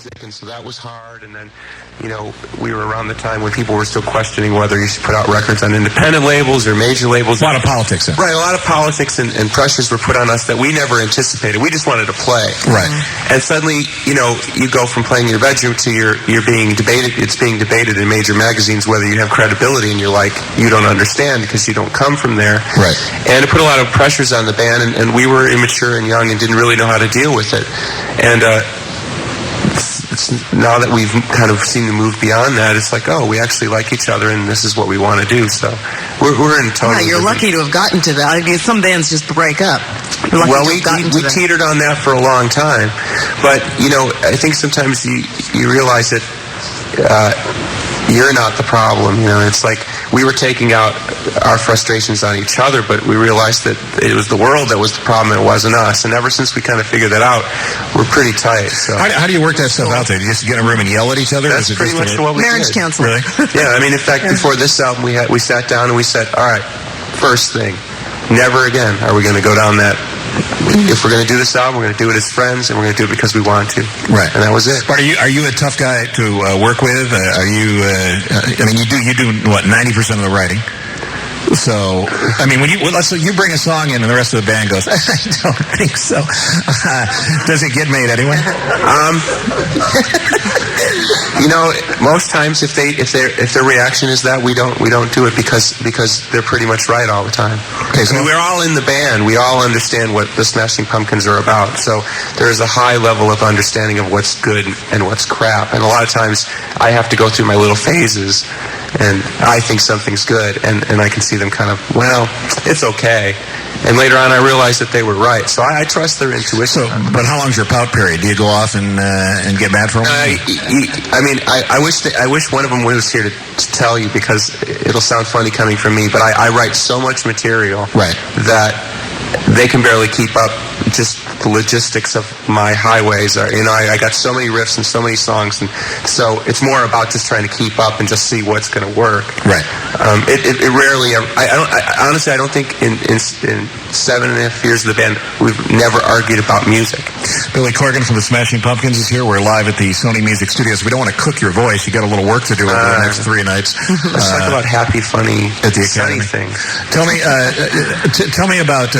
music, and so that was hard. And then, we were around the time when people were still questioning whether you should put out records on independent labels or major labels. A lot of politics. Right, a lot of politics and pressures were put on us that we never anticipated. We just wanted to play. Right. And suddenly, you go from playing in your bedroom to you're being debated. It's being debated in major magazines whether you have credibility, and you're like, you don't understand because you don't come from there. Right. And it put a lot of pressures on the band, and we were immature and young and didn't really know how to deal with it. And now that we've kind of seen the move beyond that, it's like, we actually like each other, and this is what we want to do. So we're in totally. You're lucky to have gotten to that. I mean, some bands just break up. Well, we teetered on that for a long time, but I think sometimes you realize that you're not the problem. It's like we were taking out our frustrations on each other, but we realized that it was the world that was the problem. It wasn't us. And ever since we kind of figured that out, we're pretty tight. So how do you work that stuff out there? Do you just get in a room and yell at each other? That's pretty much what we marriage did. counseling. Really? Yeah. I mean, in fact, before this album, we sat down and we said, all right, first thing, never again are we going to go down that. If we're going to do this album, we're going to do it as friends, and we're going to do it because we want to. Right. And that was it. But are you a tough guy to work with? Are you? I mean, you do what, 90% of the writing. So, I mean, let's say you bring a song in and the rest of the band goes, I don't think so. Does it get made anyway? Most times if their reaction is that, we don't do it because they're pretty much right all the time. Okay, so we're all in the band. We all understand what the Smashing Pumpkins are about. So there is a high level of understanding of what's good and what's crap. And a lot of times I have to go through my little phases, and I think something's good, and I can see them kind of, well, it's okay. And later on, I realized that they were right. So I trust their intuition. But how long's your pout period? Do you go off and get mad for them? I wish one of them was here to tell you, because it'll sound funny coming from me, but I write so much material that they can barely keep up. Just the logistics of my highways are, I got so many riffs and so many songs, and so it's more about just trying to keep up and just see what's going to work. Right. It rarely. Honestly, I don't think in 7.5 years of the band we've never argued about music. Billy Corgan from the Smashing Pumpkins is here. We're live at the Sony Music Studios. We don't want to cook your voice. You got a little work to do over the next 3 nights. Let's talk about happy, funny, at the sunny things. Tell me about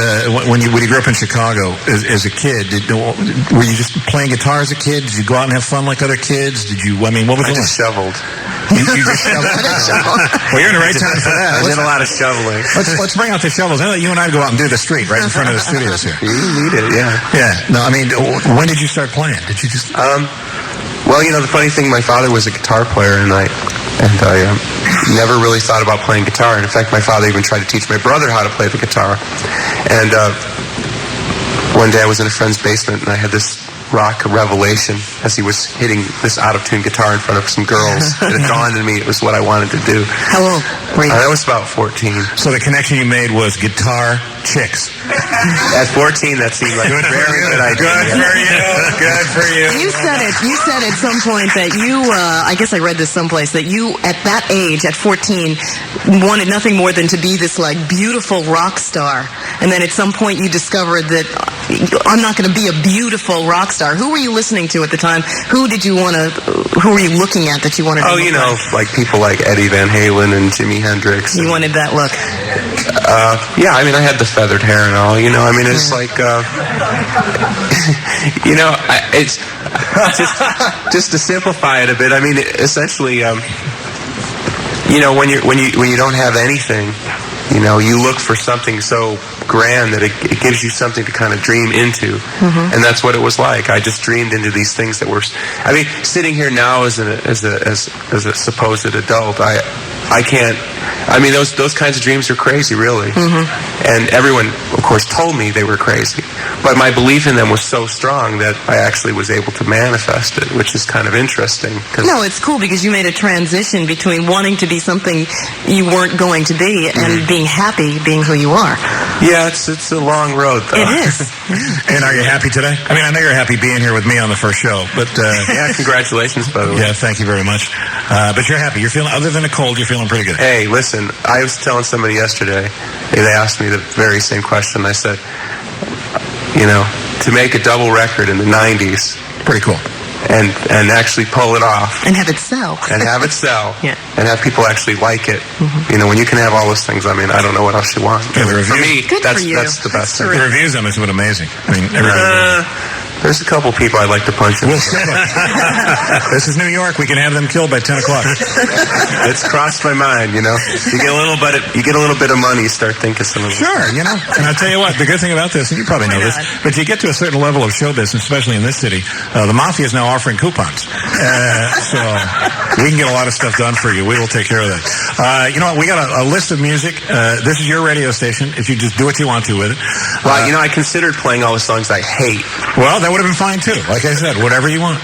when you grew up in Chicago as a kid. Were you just playing guitar as a kid? Did you go out and have fun like other kids? Did you? What was it? I just shoveled. You just shoveled? Well, you're in the right time for that. I did a lot of shoveling. Let's bring out the shovels. Now that you and I go out and do the street right in front of the studios here. You need it, yeah. Yeah. No, I mean, when did you start playing? Did you just? Well, the funny thing, my father was a guitar player, and I never really thought about playing guitar. And in fact, my father even tried to teach my brother how to play the guitar. And one day I was in a friend's basement, and I had this rock revelation as he was hitting this out-of-tune guitar in front of some girls. And it dawned on me it was what I wanted to do. How old were you? I was about 14. So the connection you made was guitar chicks. At 14, that seemed like a very good idea. Good for you. You said at some point that you, I guess I read this someplace, that you, at that age, at 14, wanted nothing more than to be this, beautiful rock star. And then at some point you discovered that I'm not going to be a beautiful rock star. Who were you listening to at the time? Who were you looking at that you wanted to look like people like Eddie Van Halen and Jimi Hendrix. You wanted that look. Yeah, I mean, I had the feathered hair and all, I mean, it's like, it's just to simplify it a bit. I mean, essentially, when you don't have anything, you look for something so grand that it gives you something to kind of dream into. And that's what it was like. I just dreamed into these things that were, I mean, sitting here now as a supposed adult, I can't, I mean, those kinds of dreams are crazy, really. And everyone, of course, told me they were crazy. But my belief in them was so strong that I actually was able to manifest it, which is kind of interesting. No, it's cool because you made a transition between wanting to be something you weren't going to be and being happy being who you are. Yeah, it's a long road, though. It is. And are you happy today? I mean, I know you're happy being here with me on the first show, but... yeah, congratulations, by the way. Yeah, thank you very much. But you're happy. You're feeling, other than a cold, you're feeling pretty good. Hey, listen, I was telling somebody yesterday, they asked me the very same question. I said, to make a double record in the 90s... Pretty cool. and actually pull it off. And have it sell. And have it sell. Yeah. And have people actually like it. Mm-hmm. You know, when you can have all those things, I mean, I don't know what else you want. Yeah, the For me, reviews- Good that's for you. the best thing. The reviews on this have been amazing. I mean, everybody. There's a couple people I'd like to punch in. We'll skip it. This is New York. We can have them killed by 10 o'clock. It's crossed my mind, you know. You get a little bit of money, you start thinking some of it. Sure, you know. And I'll tell you what, the good thing about this, and you probably know this, but you get to a certain level of show business, especially in this city, the mafia is now offering coupons. So we can get a lot of stuff done for you. We will take care of that. You know what? We got a list of music. This is your radio station. If you just do what you want to with it. Well, you know, I considered playing all the songs I hate. Well, that would have been fine, too. Like I said, whatever you want.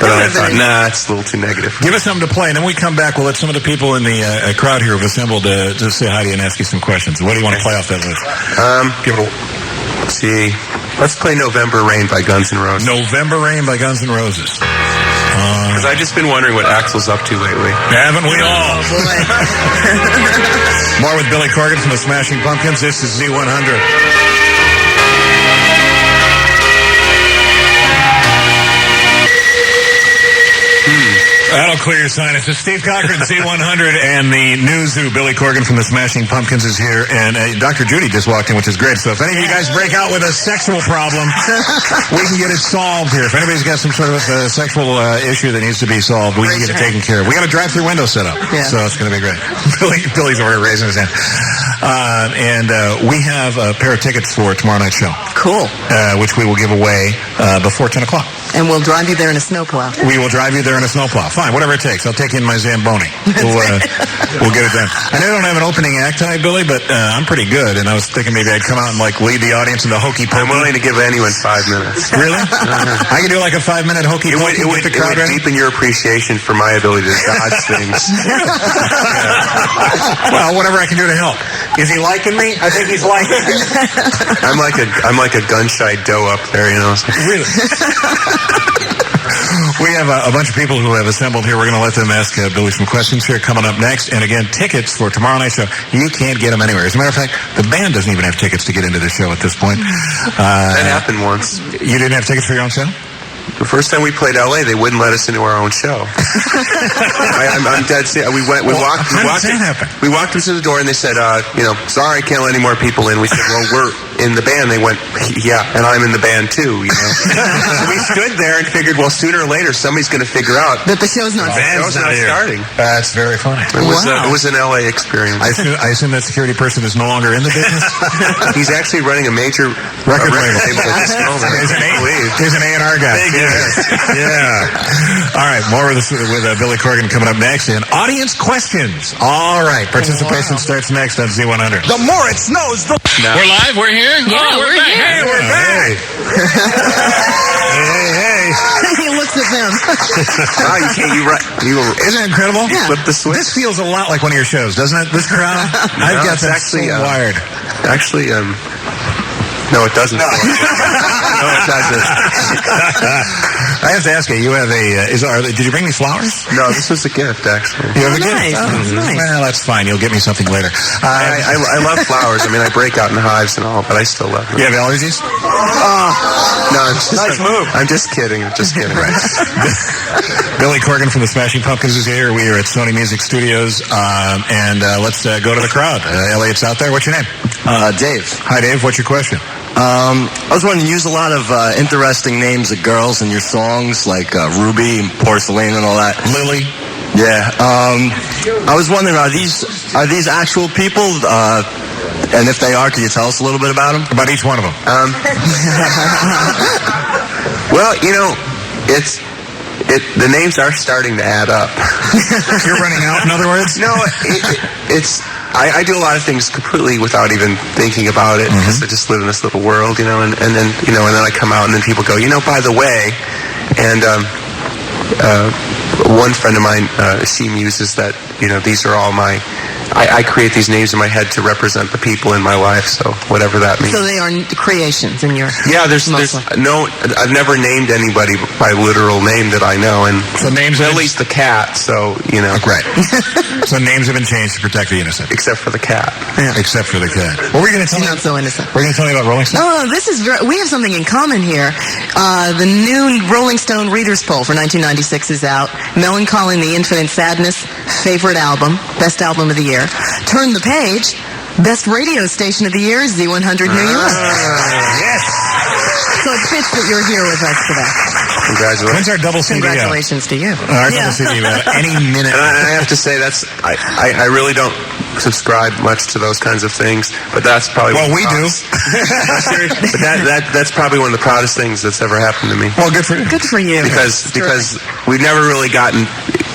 But I thought, nah, it's a little too negative. Give us something to play, and then we come back. We'll let some of the people in the crowd here have assembled to say hi to you and ask you some questions. What do you want to play off that list? Give it a... Let's see. Let's play November Rain by Guns N' Roses. November Rain by Guns N' Roses. Because I've just been wondering what Axl's up to lately. Haven't we all? Oh, boy. More with Billy Corgan from the Smashing Pumpkins. This is Z100. That'll clear your sinus. It's Steve Cochran, Z100, and the new zoo, Billy Corgan from the Smashing Pumpkins is here. And Dr. Judy just walked in, which is great. So if any of you guys break out with a sexual problem, we can get it solved here. If anybody's got some sort of sexual issue that needs to be solved, we can get it taken care of. We got a drive-through window set up, so it's going to be great. Billy's already raising his hand. And we have a pair of tickets for tomorrow night's show. Cool. Which we will give away before 10 o'clock. And we'll drive you there in a snowplow. We will drive you there in a snowplow. Fine, whatever it takes. I'll take you in my Zamboni. We'll get it done. I know I don't have an opening act tonight, Billy, but I'm pretty good. And I was thinking maybe I'd come out and lead the audience into hokey pokey. I'm willing to give anyone 5 minutes. Really? I can do like a 5-minute hokey pokey. It would deepen your appreciation for my ability to dodge things. Well, whatever I can do to help. Is he liking me? I think he's liking me. I'm like a gun-shy doe up there, you know. Really? We have a bunch of people who have assembled here. We're going to let them ask Billy some questions here coming up next. And again, tickets for tomorrow night's show. You can't get them anywhere. As a matter of fact, the band doesn't even have tickets to get into the show at this point. That happened once. You didn't have tickets for your own show? The first time we played LA, they wouldn't let us into our own show. I'm dead serious. We walked into the door and they said, sorry, can't let any more people in. We said, well, we're in the band. They went, yeah, and I'm in the band too, you know. So we stood there and figured, well, sooner or later, somebody's going to figure out that the show's not starting. That's very funny. It was an LA experience. I assume that security person is no longer in the business? He's actually running a major record label at this moment. He's an A&R guy. Yeah. All right, more with Billy Corgan coming up next. And audience questions. All right, participation starts next on Z100. The more it snows, the... We're live? We're here? Yeah, we're here. Hey, we're back. Hey. He looks at them. Wow, Isn't it incredible? Yeah. Flip the switch. This feels a lot like one of your shows, doesn't it? This crowd? I've got that actually wired. Actually, no, it doesn't. No, it doesn't. I have to ask you, you have did you bring me flowers? No, this was a gift, actually. You have a gift? Nice. Oh, Nice. Well, that's fine. You'll get me something later. I love flowers. I mean, I break out in hives and all, but I still love them. You have allergies? No, Nice move. I'm just kidding. Right. Billy Corgan from the Smashing Pumpkins is here. We are at Sony Music Studios, and let's go to the crowd. Elliot's out there. What's your name? Dave. Hi, Dave. What's your question? I was wondering, you use a lot of interesting names of girls in your songs, like Ruby and Porcelain and all that. Lily. Yeah. I was wondering, are these actual people? And if they are, can you tell us a little bit about them? About each one of them. Well, the names are starting to add up. You're running out, in other words? No, it's... I do a lot of things completely without even thinking about it, because I just live in this little world, and then I come out and then people go, by the way, and one friend of mine, she muses that, these are all my I create these names in my head to represent the people in my life, so whatever that means. So they are creations in your... Yeah, there's no... I've never named anybody by literal name that I know, and so names Billy's the cat, so, you know. Right. So names have been changed to protect the innocent. Except for the cat. Yeah. Except for the cat. What were you going to tell me? Not so innocent. We're going to tell me about Rolling Stone? Oh, this is we have something in common here. The new Rolling Stone Readers Poll for 1996 is out. Melancholy and the Infinite Sadness, favorite album, best album of the year. Turn the page, best radio station of the year, Z100 New York. Yes. So it fits that you're here with us today. Congratulations. When's our double CD? Congratulations to you. Our double CD any minute. And I have to say, I really don't subscribe much to those kinds of things, but that's probably... Well, we do. But that's probably one of the proudest things that's ever happened to me. Well, good for you. Good for you. Because we've never really gotten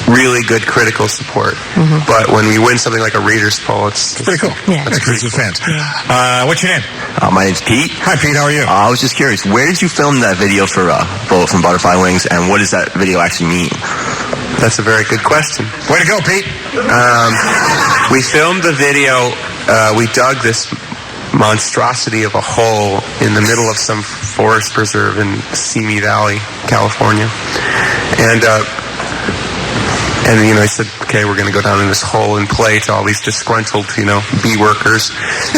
really good critical support. Mm-hmm. But when we win something like a reader's poll, it's pretty cool. Yeah. That's pretty good fans. What's your name? My name's Pete. Hi, Pete. How are you? I was just curious, where did you film that video for Bullet from Butterfly Wings, and what does that video actually mean? That's a very good question. Way to go, Pete. We filmed the video. We dug this monstrosity of a hole in the middle of some forest preserve in Simi Valley, California. And, you know, I said, okay, we're going to go down in this hole and play to all these disgruntled, you know, bee workers.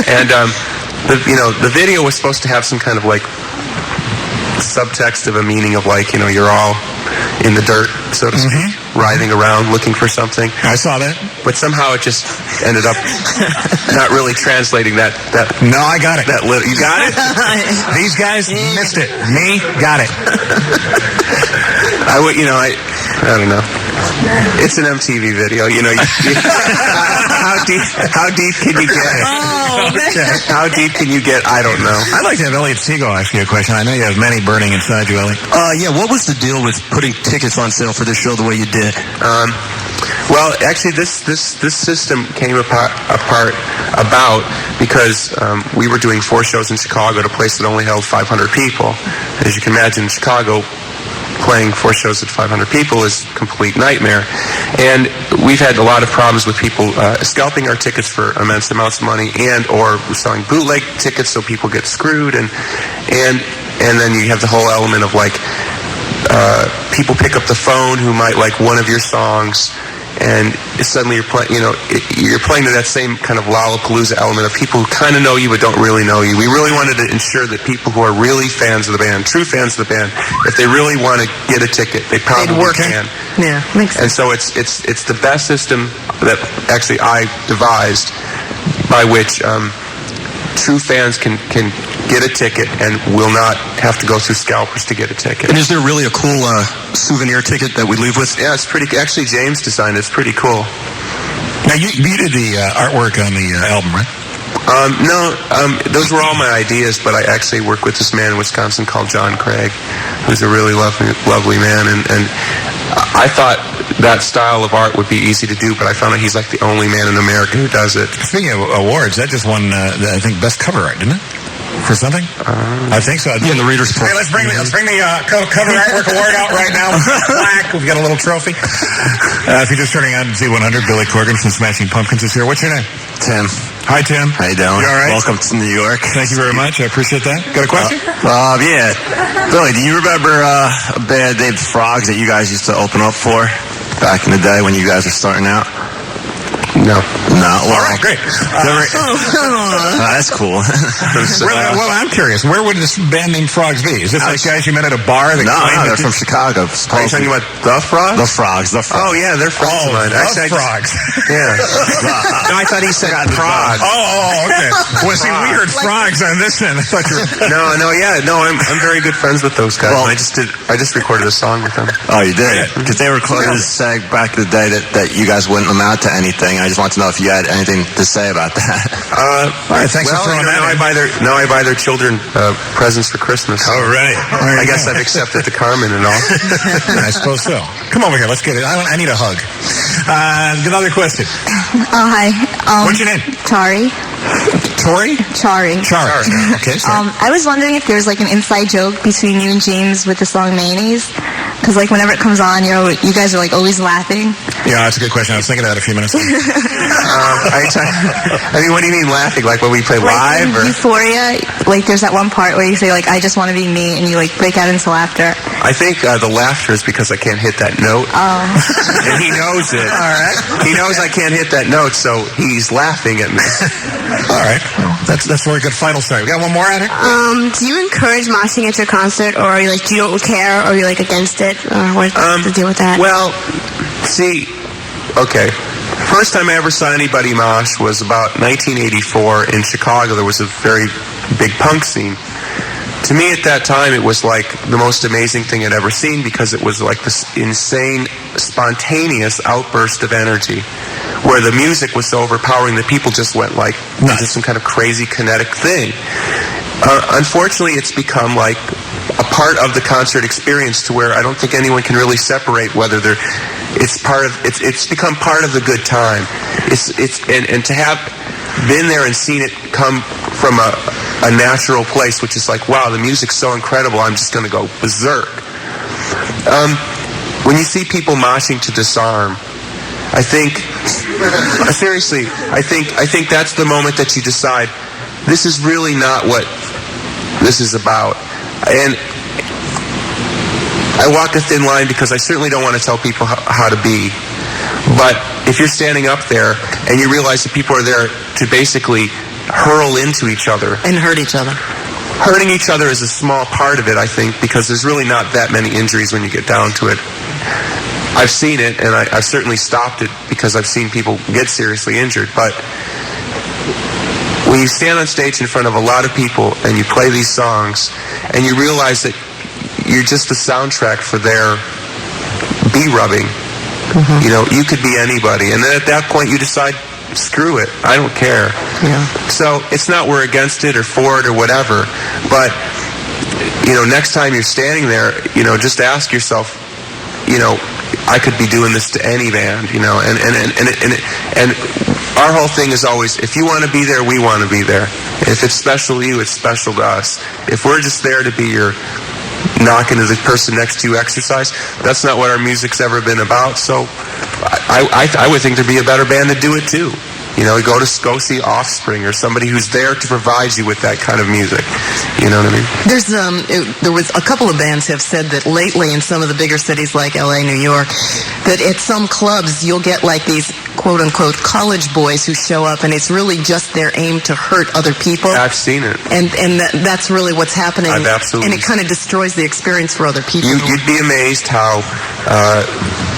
And, the video was supposed to have some kind of, like, subtext of a meaning of, like, you know, you're all in the dirt, so to speak, writhing around looking for something. I saw that. But somehow it just ended up not really translating that. No, I got it. You got it? These guys missed it. Me, got it. I don't know. It's an MTV video, you know. How deep can you get? How deep can you get? I don't know. I'd like to have Elliot Seagull ask you a question. I know you have many burning inside you, Elliot. Yeah, what was the deal with putting tickets on sale for this show the way you did? Well, actually, this system came about because we were doing 4 shows in Chicago at a place that only held 500 people. As you can imagine, Chicago, playing 4 shows at 500 people is a complete nightmare. And we've had a lot of problems with people scalping our tickets for immense amounts of money or selling bootleg tickets so people get screwed. And then you have the whole element of, like, people pick up the phone who might like one of your songs, and suddenly you're playing to that same kind of Lollapalooza element of people who kind of know you but don't really know you. We really wanted to ensure that people who are really fans of the band, true fans of the band, if they really want to get a ticket, they probably can. Yeah, makes sense. And so it's the best system that actually I devised, by which true fans can get a ticket and will not have to go through scalpers to get a ticket. And is there really a cool souvenir ticket that we leave with? Yeah, it's pretty. Actually, James designed it. It's pretty cool. Now, you did the artwork on the album, right? No, those were all my ideas, but I actually work with this man in Wisconsin called John Craig, who's a really lovely man, and I thought that style of art would be easy to do, but I found out he's like the only man in America who does it. Speaking of awards, that just won, I think, Best Cover Art, didn't it? For something? I think so. Yeah, the Reader's Poll. Hey, let's bring the Cover Artwork Award out right now. We've got a little trophy. If you're just turning on Z100, Billy Corgan from Smashing Pumpkins is here. What's your name? Tim. Hi, Tim. How you doing? You all right? Welcome to New York. Thank you very much. I appreciate that. Got a question? Yeah. Billy, do you remember a band named Frogs that you guys used to open up for back in the day when you guys were starting out? No. All right, great. That's cool. Well, I'm curious. Where would this band named Frogs be? Is this like guys you met at a bar? No, they're from Chicago. Are you talking about the Frogs? The Frogs. Oh, yeah, they're friends of mine. Actually, Frogs. Yeah. No, I thought he said Prague. Oh, okay. Well, see, we heard Frogs on this end. I thought you were... No, I'm very good friends with those guys. Well, I just recorded a song with them. Oh, you did? Because they were close to say back in the day that you guys wouldn't amount to anything. I just want to know if you had anything to say about that. All right, thanks for throwing that in. Now I buy their children presents for Christmas. All right. I guess I've accepted the Carmen and all. I suppose so. Come over here. Let's get it. I need a hug. Another question. Hi. What's your name? Chari. Tori? Chari. Okay, sorry. I was wondering if there's like an inside joke between you and James with the song Mayonnaise. Because like whenever it comes on, you guys are like always laughing. Yeah, that's a good question. I was thinking of that a few minutes ago. I mean, what do you mean laughing? Like when we play live? In Or? Euphoria, like there's that one part where you say like, I just want to be me, and you like break out into laughter. I think the laughter is because I can't hit that note. Oh. And he knows it. All right. He knows I can't hit that note, so he's laughing at me. All right. Well, that's a very good final story. We got one more at it? Do you encourage moshing at your concert, or you like, you don't care, or you're like against it, or what's the deal with that? Well, see, okay. First time I ever saw anybody mosh was about 1984 in Chicago. There was a very big punk scene. To me at that time, it was like the most amazing thing I'd ever seen because it was like this insane, spontaneous outburst of energy where the music was so overpowering that people just went like into some kind of crazy kinetic thing. Unfortunately, it's become like a part of the concert experience to where I don't think anyone can really separate whether it's become part of the good time. And to have been there and seen it come from a natural place, which is like, wow, the music's so incredible, I'm just going to go berserk. When you see people moshing to Disarm, I think, seriously, I think that's the moment that you decide, this is really not what this is about. And I walk a thin line because I certainly don't want to tell people how to be. But if you're standing up there and you realize that people are there to basically hurl into each other. And hurt each other. Hurting each other is a small part of it, I think, because there's really not that many injuries when you get down to it. I've seen it, and I've certainly stopped it because I've seen people get seriously injured. But when you stand on stage in front of a lot of people and you play these songs and you realize that you're just the soundtrack for their bee-rubbing, you know, you could be anybody. And then at that point you decide, screw it, I don't care. Yeah. So it's not we're against it or for it or whatever, but, you know, next time you're standing there, you know, just ask yourself, you know, I could be doing this to any band, you know, and our whole thing is always, if you want to be there, we want to be there. If it's special to you, it's special to us. If we're just there to be your knock into the person next to you exercise, that's not what our music's ever been about. So I would think there'd be a better band to do it too. You know, go see Offspring or somebody who's there to provide you with that kind of music. You know what I mean? There was a couple of bands have said that lately in some of the bigger cities like LA, New York, that at some clubs you'll get like these quote-unquote college boys who show up, and it's really just their aim to hurt other people. I've seen it. And that's really what's happening. I've absolutely. And it kind of destroys the experience for other people. You'd be amazed how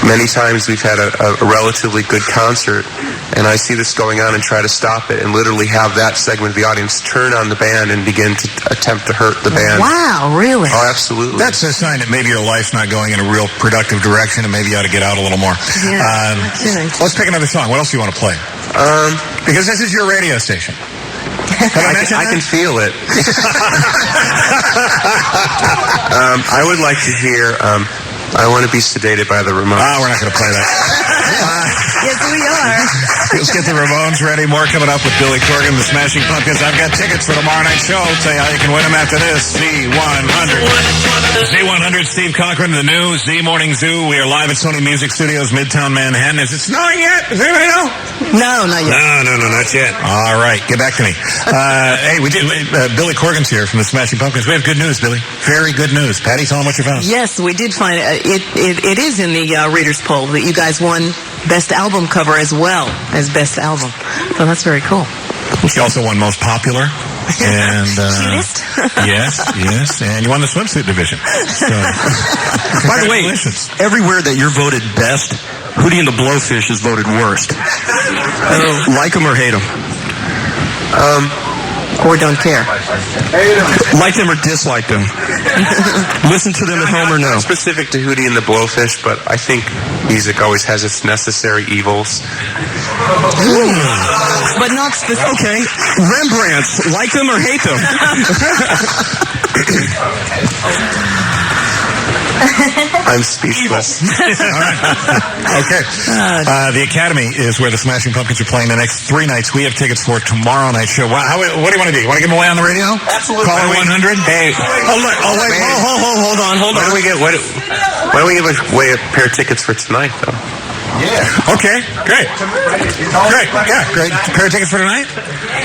many times we've had a relatively good concert, and I see this going on and try to stop it and literally have that segment of the audience turn on the band and begin to attempt to hurt the band. Wow, really? Oh, absolutely. That's a sign that maybe your life's not going in a real productive direction and maybe you ought to get out a little more. Yeah, let's pick another song. What else do you want to play? Because this is your radio station. I can feel it. I would like to hear I Want to Be Sedated by the Ramones. We're not going to play that. Yes, we are. Let's get the Ramones ready. More coming up with Billy Corgan, the Smashing Pumpkins. I've got tickets for tomorrow night's show. I'll tell you how you can win them after this. Z100. Z100, Steve Cochran, the new Z Morning Zoo. We are live at Sony Music Studios, Midtown Manhattan. Is it snowing yet? Does anybody know? No, not yet. No, not yet. All right, get back to me. Hey, we did. Billy Corgan's here from the Smashing Pumpkins. We have good news, Billy. Very good news. Patty, tell them what you found. Yes, we did find it is in the readers poll that you guys won Best Album cover as well as Best Album. So that's very cool. She also won Most Popular. And Cutest? yes, and you won the swimsuit division. So, by the way, everywhere that you're voted best, Hootie and the Blowfish is voted worst. Like them or hate them? Or don't care. Like them or dislike them? Listen to them at home or no? Not specific to Hootie and the Blowfish, but I think music always has its necessary evils. But not specific. Okay. Rembrandts, like them or hate them? I'm speechless. All right. Okay. The Academy is where the Smashing Pumpkins are playing the next 3 nights. We have tickets for tomorrow night's show. What do you want to do? You want to give them away on the radio? Absolutely. Caller 100? Hey. Wait. Hold on. Why don't we give away a pair of tickets for tonight, though? Okay, great. Great, yeah, great. Pair of tickets for tonight?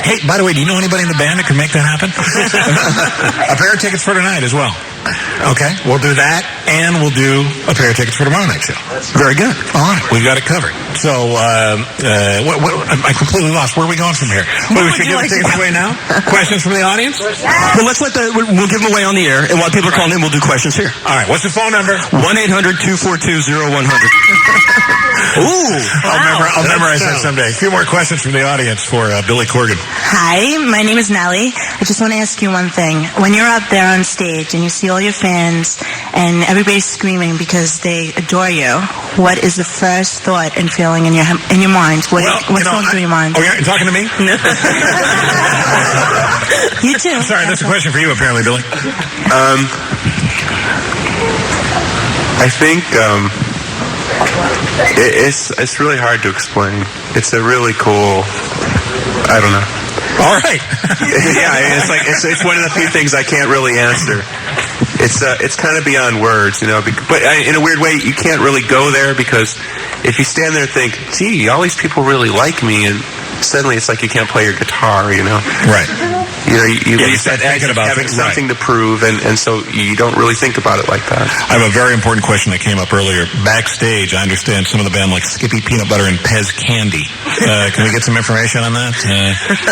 Hey, by the way, do you know anybody in the band that can make that happen? A pair of tickets for tonight as well. Okay, we'll do that, and we'll do a pair of tickets for tomorrow night's show. Very good. All right, we've got it covered. So, I completely lost. Where are we going from here? We should give the tickets away now? Questions from the audience? Well, we'll give them away on the air, and while people are calling in, we'll do questions here. All right, what's the phone number? 1-800-242-0100. Ooh, I'll memorize that someday. A few more questions from the audience for Billy Corgan. Hi, my name is Nellie. I just want to ask you one thing. When you're up there on stage and you see all your fans and everybody's screaming because they adore you, what is the first thought and feeling in your mind? What's going through your mind? Oh, you're talking to me? No. You too. I'm sorry, that's a question for you, apparently, Billy. I think it's really hard to explain. It's a really cool. I don't know. All right. Yeah, it's one of the few things I can't really answer. It's kind of beyond words, But in a weird way, you can't really go there because if you stand there and think, "Gee, all these people really like me," and suddenly it's like you can't play your guitar, Right. You start thinking about having something to prove, and so you don't really think about it like that. I have a very important question that came up earlier. Backstage, I understand some of the band like Skippy Peanut Butter and Pez Candy. Can we get some information on that?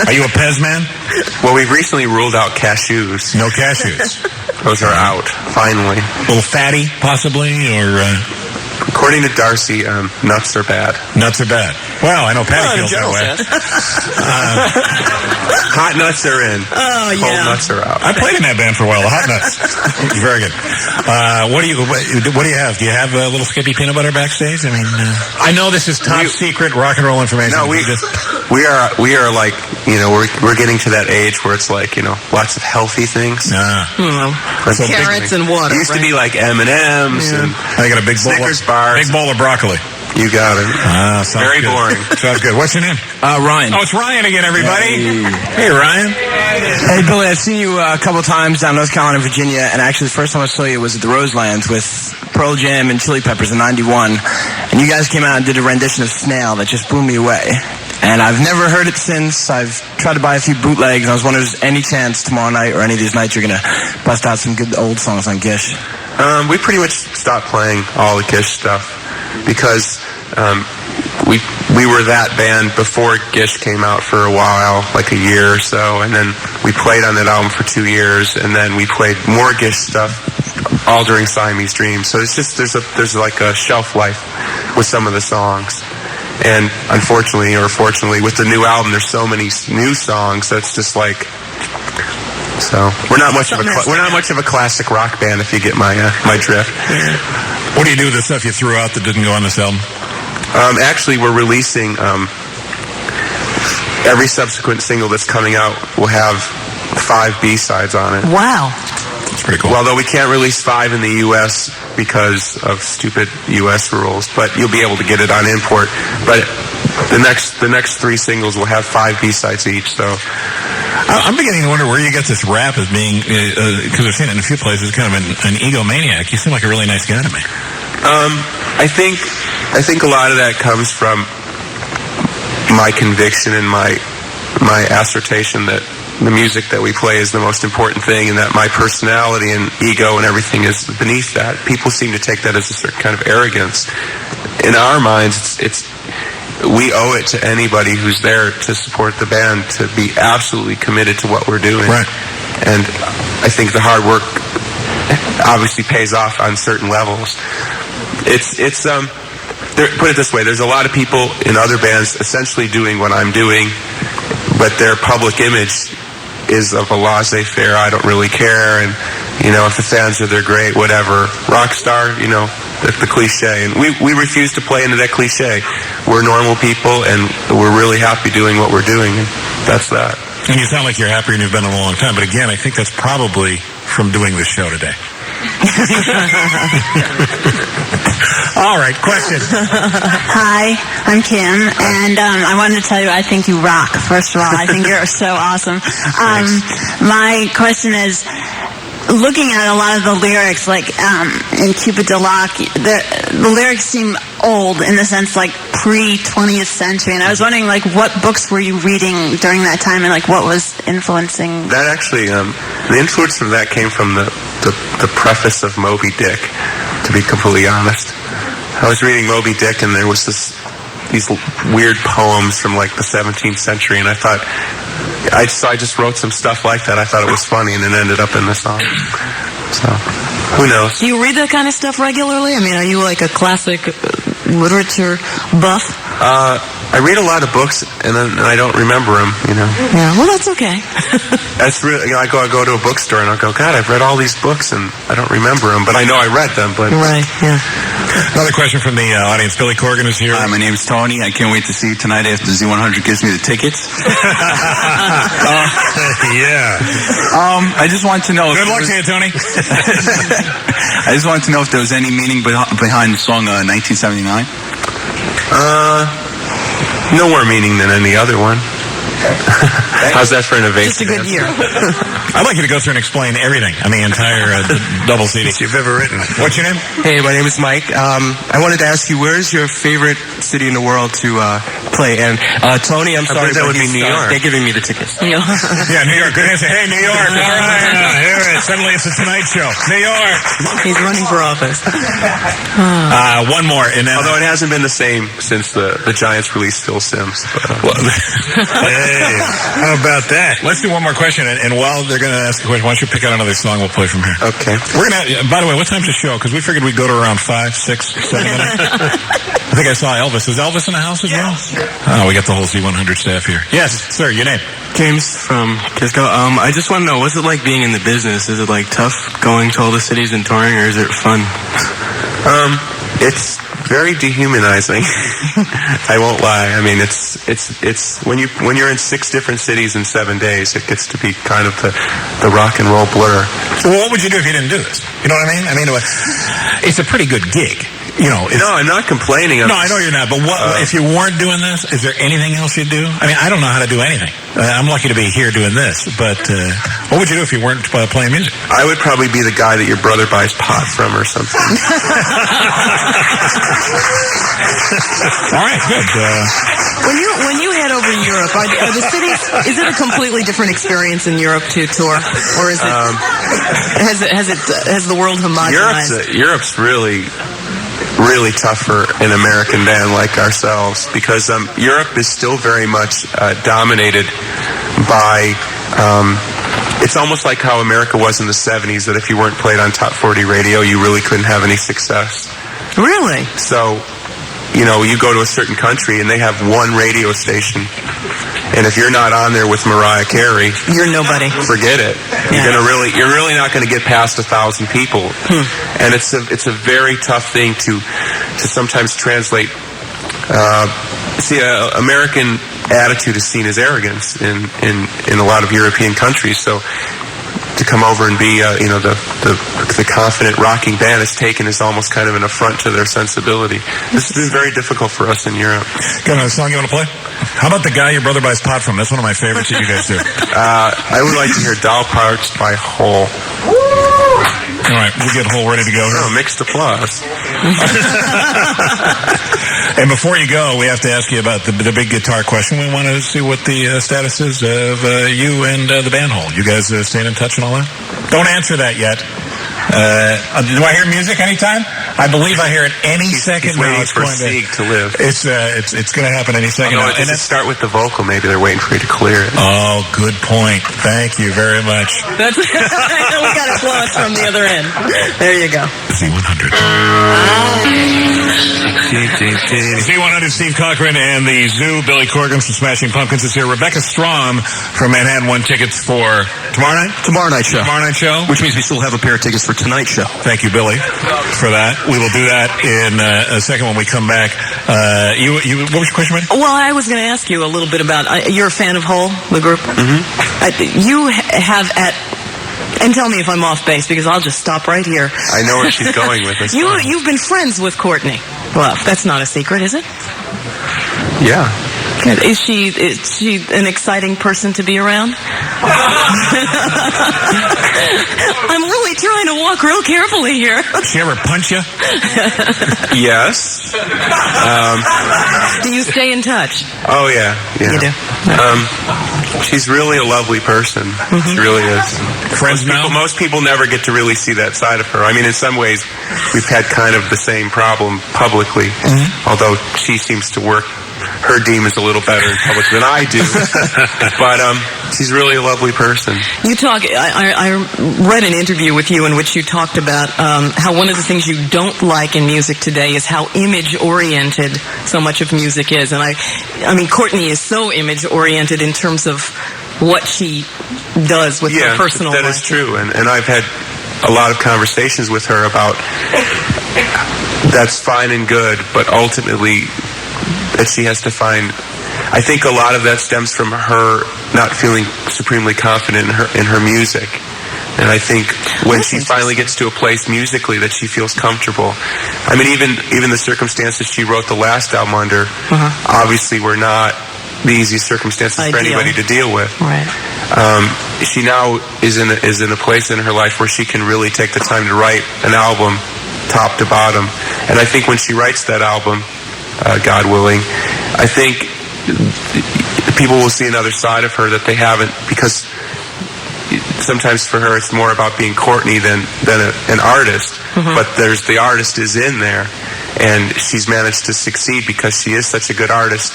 Are you a Pez man? Well, we've recently ruled out cashews. No cashews. Those are out, finally. A little fatty, possibly, or... According to Darcy, nuts are bad. Nuts are bad. Well, I know Patty feels that way. Hot nuts are in. Oh, yeah. Cold nuts are out. I played in that band for a while, the Hot Nuts. Very good. What do you have? Do you have a little Skippy Peanut Butter backstage? I mean, I know this is top secret rock and roll information. No, we are like, we're getting to that age where it's like, lots of healthy things. Like carrots and water. It used to be like M&Ms and I got a big Snickers bars. Big bowl of broccoli. You got it. Very good. boring. Sounds good. What's your name? Ryan. Oh, it's Ryan again, everybody. Hey, Ryan. Hey, Billy, I've seen you a couple times down North Carolina, Virginia, and actually the first time I saw you was at the Roselands with Pearl Jam and Chili Peppers in '91, and you guys came out and did a rendition of Snail that just blew me away. And I've never heard it since. I've tried to buy a few bootlegs, and I was wondering if there's any chance tomorrow night or any of these nights you're going to bust out some good old songs on Gish. We pretty much stopped playing all the Gish stuff because we were that band before Gish came out for a while, like a year or so, and then we played on that album for 2 years, and then we played more Gish stuff all during Siamese Dream. So it's just there's like a shelf life with some of the songs. And unfortunately or fortunately, with the new album, there's so many new songs that's just like. So we're not much of a classic rock band, if you get my drift. What do you do with the stuff you threw out that didn't go on this album? Actually, we're releasing every subsequent single that's coming out will have 5 B-sides on it. Wow. That's pretty cool. Well, though we can't release 5 in the U.S. because of stupid U.S. rules, but you'll be able to get it on import. But the next 3 singles will have 5 B-sides each, so... I'm beginning to wonder where you get this rap as being, because I've seen it in a few places, kind of an egomaniac. You seem like a really nice guy to me. I think a lot of that comes from my conviction and my assertion that the music that we play is the most important thing, and that my personality and ego and everything is beneath that. People seem to take that as a certain kind of arrogance. In our minds, we owe it to anybody who's there to support the band to be absolutely committed to what we're doing. Right. And I think the hard work obviously pays off on certain levels. Put it this way, there's a lot of people in other bands essentially doing what I'm doing, but their public image is of a laissez-faire, I don't really care, and if the fans are there, great, whatever. Rock star, the cliche, and we refuse to play into that cliche. We're normal people, and we're really happy doing what we're doing, and that's that. And you sound like you're happier than you've been in a long time, but again, I think that's probably from doing this show today. All right, question. Hi, I'm Kim, and I wanted to tell you I think you rock, first of all. I think you're so awesome. My question is, looking at a lot of the lyrics, like in Cupid Deluxe, the lyrics seem old in the sense like pre-20th century. And I was wondering, like, what books were you reading during that time, and like what was influencing? That actually, the influence from that came from the preface of Moby Dick. To be completely honest, I was reading Moby Dick, and there was these weird poems from like the 17th century, and I thought, I just wrote some stuff like that. I thought it was funny, and it ended up in the song. So, who knows? Do you read that kind of stuff regularly? I mean, are you like a classic literature buff? I read a lot of books, and then I don't remember them, you know. Yeah, well, that's okay. That's really, I go to a bookstore, and I'll go, God, I've read all these books, and I don't remember them, but I know I read them. But right, yeah. Another question from the audience. Billy Corgan is here. Hi, my name's Tony. I can't wait to see you tonight after Z100 gives me the tickets. Yeah. I just want to know. Good luck to you, Tony. I just wanted to know if there was any meaning behind the song 1979. No more meaning than any other one. How's that for an evasive Just a good answer? year. I'd like you to go through and explain everything on the entire double CD you've ever written. What's your name? Hey, my name is Mike. I wanted to ask you, where is your favorite city in the world to play? And Tony, I'm sorry, that would be New York. They're giving me the tickets. Yeah. Yeah, New York. Good answer. Hey, New York. All right. Here it is. Suddenly it's a Tonight Show. New York. He's running for office. One more. And then, Although it hasn't been the same since the Giants released Phil Simms. But, hey, how about that? Let's do one more question. And while they're going to ask the question, why don't you pick out another song we'll play from here? okay. We're going to, by the way, what time's the show? Because we figured we'd go to around 5, 6, 7 minutes. I think I saw Elvis. Is Elvis in the house as well? Oh, we got the whole Z100 staff here. Yes, sir, your name? James from Kisco. I just want to know, what's it like being in the business? Is it like tough going to all the cities and touring, or is it fun? It's very dehumanizing. I won't lie. I mean, it's when you're in 6 different cities in 7 days, it gets to be kind of the rock and roll blur. So what would you do if you didn't do this? You know what I mean? I mean, it's a pretty good gig. You know, No, I'm not complaining. No, I know you're not. But what if you weren't doing this? Is there anything else you'd do? I mean, I don't know how to do anything. I'm lucky to be here doing this. But what would you do if you weren't playing music? I would probably be the guy that your brother buys pot from or something. All right, good. When you head over to Europe, are the cities? Is it a completely different experience in Europe to tour, or is it? Has the world homogenized? Europe's really tough for an American band like ourselves, because Europe is still very much dominated by. It's almost like how America was in the 70s, that if you weren't played on Top 40 radio, you really couldn't have any success. Really? So, you know, you go to a certain country and they have one radio station, and if you're not on there with Mariah Carey, you're nobody. Forget it. Yeah. You're really not going to get past 1,000 people, and it's a very tough thing to sometimes translate. American attitude is seen as arrogance in a lot of European countries. So to come over and be, the confident rocking band is taken as almost kind of an affront to their sensibility. This has been very difficult for us in Europe. Got another song you want to play? How about The Guy Your Brother Buys Pot From? That's one of my favorites that you guys do. I would like to hear Doll Parts by Hole. All right, we'll get Hole ready to go. Oh, mixed applause. And before you go, we have to ask you about the big guitar question. We want to see what the status is of you and the band Hole. You guys staying in touch and all that? Don't answer that yet. Do I hear music anytime? I believe I hear it any second. He's waiting for Sieg to live. It's going to happen any second. And then start with the vocal. Maybe they're waiting for you to clear it. Oh, good point. Thank you very much. That's we got to blow it from the other end. There you go. Z100. Z100, Steve Cochran and the Zoo. Billy Corgan from Smashing Pumpkins is here. Rebecca Strom from Manhattan won tickets for tomorrow night? Tomorrow night show. Tomorrow night show. Which means we still have a pair of tickets for tonight's show. Thank you, Billy, for that. We will do that in a second when we come back. What was your question, Manny? Well, I was going to ask you a little bit about, you're a fan of Hole, the group? Mm-hmm. You have and tell me if I'm off base, because I'll just stop right here. I know where she's going with this. You've been friends with Courtney Love. That's not a secret, is it? Yeah. Good. Is she an exciting person to be around? I'm really trying to walk real carefully here. She ever punch you? Yes. Do you stay in touch? Oh, yeah. You do? She's really a lovely person. Mm-hmm. She really is. Friends now? Most people never get to really see that side of her. I mean, in some ways, we've had kind of the same problem publicly, although she seems to work her demons a little better in public than I do. But she's really a lovely person. You talk. I read an interview with you in which you talked about how one of the things you don't like in music today is how image-oriented so much of music is. And I mean, Courtney is so image-oriented in terms of what she does with her personal life. Yeah, that is true. And I've had a lot of conversations with her about that's fine and good, but ultimately that she has to find. I think a lot of that stems from her not feeling supremely confident in her music. And I think when she finally gets to a place musically that she feels comfortable. I mean, even the circumstances she wrote the last album under obviously were not the easiest circumstances for anybody to deal with. Right. She now is in a place in her life where she can really take the time to write an album top to bottom. And I think when she writes that album, God willing, I think people will see another side of her that they haven't, because sometimes for her it's more about being Courtney than an artist. But there's the artist is in there, and she's managed to succeed because she is such a good artist,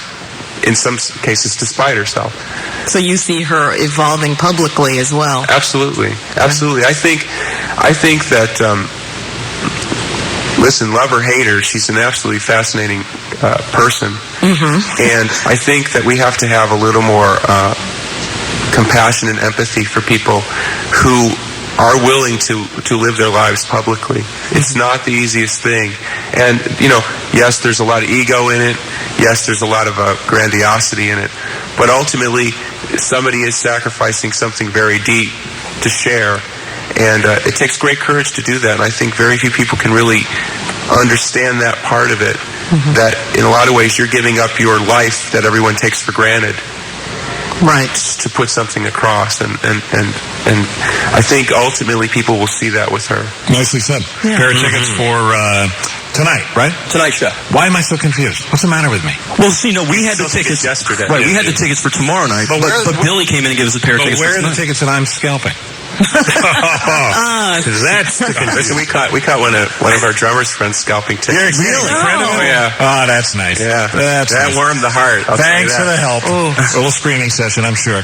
in some cases despite herself. So you see her evolving publicly as well. Absolutely. I think that listen, love or hate her, she's an absolutely fascinating person. And I think that we have to have a little more compassion and empathy for people who are willing to live their lives publicly. It's not the easiest thing. And, yes, there's a lot of ego in it. Yes, there's a lot of grandiosity in it. But ultimately, somebody is sacrificing something very deep to share. And it takes great courage to do that. And I think very few people can really understand that part of it, that in a lot of ways you're giving up your life that everyone takes for granted. Right. To put something across. And I think ultimately people will see that with her. Nicely said. Yeah. Pair of tickets for tonight, right? Tonight's show. Why am I so confused? What's the matter with me? Well, see, no, we had the tickets yesterday. Right, we had the tickets for tomorrow night, but Billy came in and gave us a pair of tickets. Where are the tickets that I'm scalping? That's the confusion. Listen, we caught one of our drummer's friends scalping tickets. Really? Oh, yeah. Oh, that's nice. Yeah. That warmed the heart. Thanks for the help. A little screaming session, I'm sure.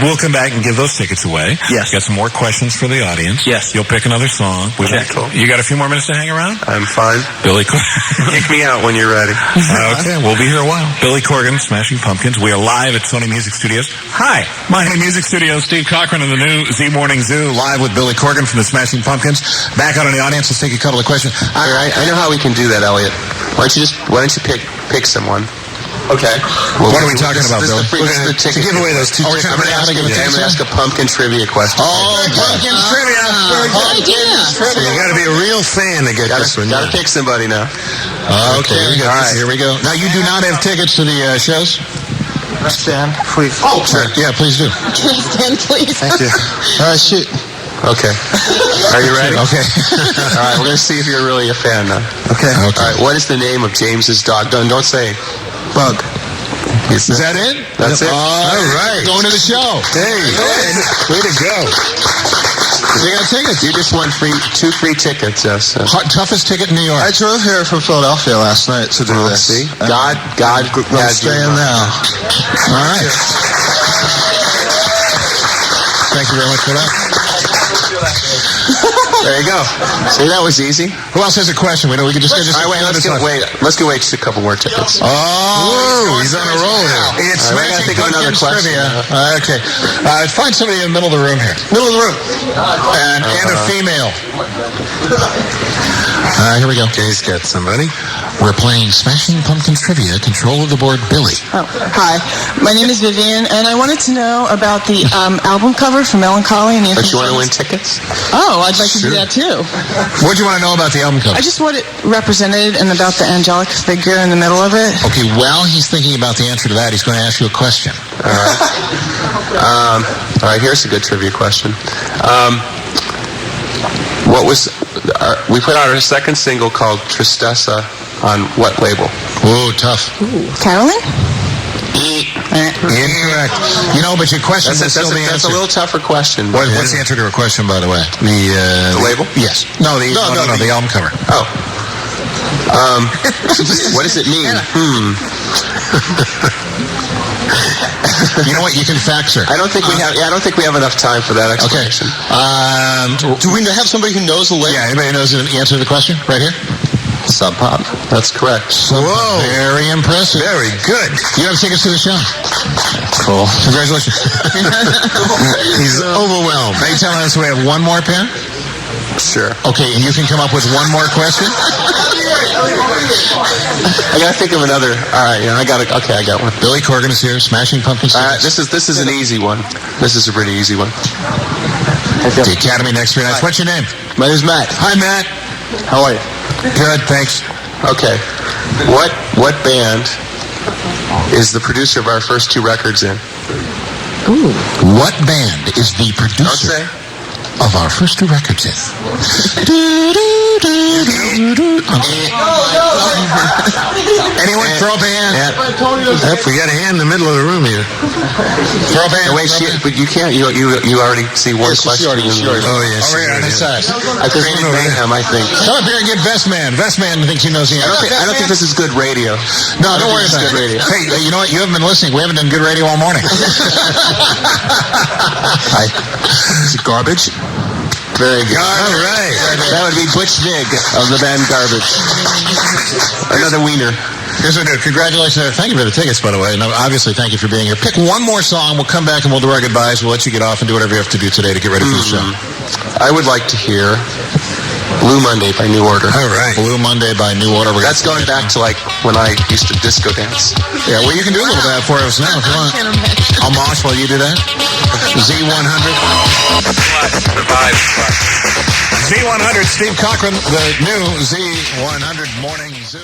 We'll come back and give those tickets away. Yes. Got some more questions for the audience. Yes. You'll pick another song. Cool. You got a few more minutes to hang around? I'm fine. Billy Kick me out when you're ready. Okay, we'll be here a while. Billy Corgan, Smashing Pumpkins. We are live at Sony Music Studios. Hi, my Music Studios, Steve Cochran in the new Z Morning Zoo, live with Billy Corgan from the Smashing Pumpkins. Back out in the audience, let's take a couple of questions. I know how we can do that, Elliot. Why don't you pick someone? Okay. Well, what are we talking about, Billy? To give away those two tickets. I'm going to ask a pumpkin trivia question. Oh, Pumpkins trivia! So you got to be a real fan to get this one. Got to pick somebody now. Okay, here we go. Now, you do not have tickets to the shows? Stand, please. Oh, sure. Yeah, please do. Stand, please. Thank you. Shoot. Okay. Are you ready? Okay. All right, we're going to see if you're really a fan now. Okay. All right, what is the name of James's dog? Don't say. Bug. Is that it? That's it. All right. Going to the show. Hey. Way to go. You got tickets. You just won two free tickets, yes. Toughest ticket in New York. I drove here from Philadelphia last night to do this. See? God I'm staying now. All right. Thank you very much for that. There you go. See, that was easy. Who else has a question? We can just. All right, let's give away just a couple more tickets. Oh, he's on a roll here. It's I gotta think of another question. Okay. Find somebody in the middle of the room here. Middle of the room. And a female. Here we go. Please get somebody. We're playing Smashing Pumpkins Trivia. Control of the board, Billy. Oh, hi. My name is Vivian, and I wanted to know about the album cover for Melancholy. And the Don't you want to win tickets? Oh, I'd like to do that too. What do you want to know about the album cover? I just what it represented and about the angelic figure in the middle of it. Okay, while he's thinking about the answer to that, he's going to ask you a question. All right. All right, here's a good trivia question. We put out our second single called Tristessa on what label? Ooh, tough. Caroline? Incorrect. You know, but your question was still the answer. That's a little tougher question. What's the answer to her question, by the way? The label? Yes. No, the album cover. Oh. What does it mean? You know what? You can fax her. I don't think we have enough time for that explanation. Okay. Do we have somebody who knows the label? Yeah, anybody knows the answer to the question? Right here? Sub Pop. That's correct. Whoa. Very impressive. Very good. You have tickets to the show. Cool. Congratulations. He's overwhelmed. Are you telling us we have one more pen? Sure. Okay, and you can come up with one more question? I gotta think of another. All right, I got one. Billy Corgan is here, Smashing Pumpkins. This is an easy one. This is a pretty easy one. The Academy next year. What's your name? My name's Matt. Hi, Matt. How are you? Good, thanks. Okay. What band is the producer of our first two records in? Ooh. What band is the producer of our first two records in? Anyone throw up a hand? We got a hand in the middle of the room here. Throw up a hand. Wait, but you can't. You already see one question. Oh, yes. Over here on this side. I created mayhem, I think. Come up here and get Best Man. Best Man thinks he knows the answer. I don't think this is good radio. No, don't worry about it. Radio. Hey, you know what? You haven't been listening. We haven't done good radio all morning. Hi. Is it Garbage? Very good. All right. That would be Butch Vig of the band Garbage. Another wiener. Here's what I do. Congratulations. Thank you for the tickets, by the way. And obviously, thank you for being here. Pick one more song. We'll come back and we'll do our goodbyes. We'll let you get off and do whatever you have to do today to get ready for the show. I would like to hear Blue Monday by New Order. All right. Blue Monday by New Order. That's going back to like when I used to disco dance. Yeah, well, you can do a little of that for us now if you want. I'll mosh while you do that. Z100. Z100, Steve Cochran, the new Z100 Morning Zoo.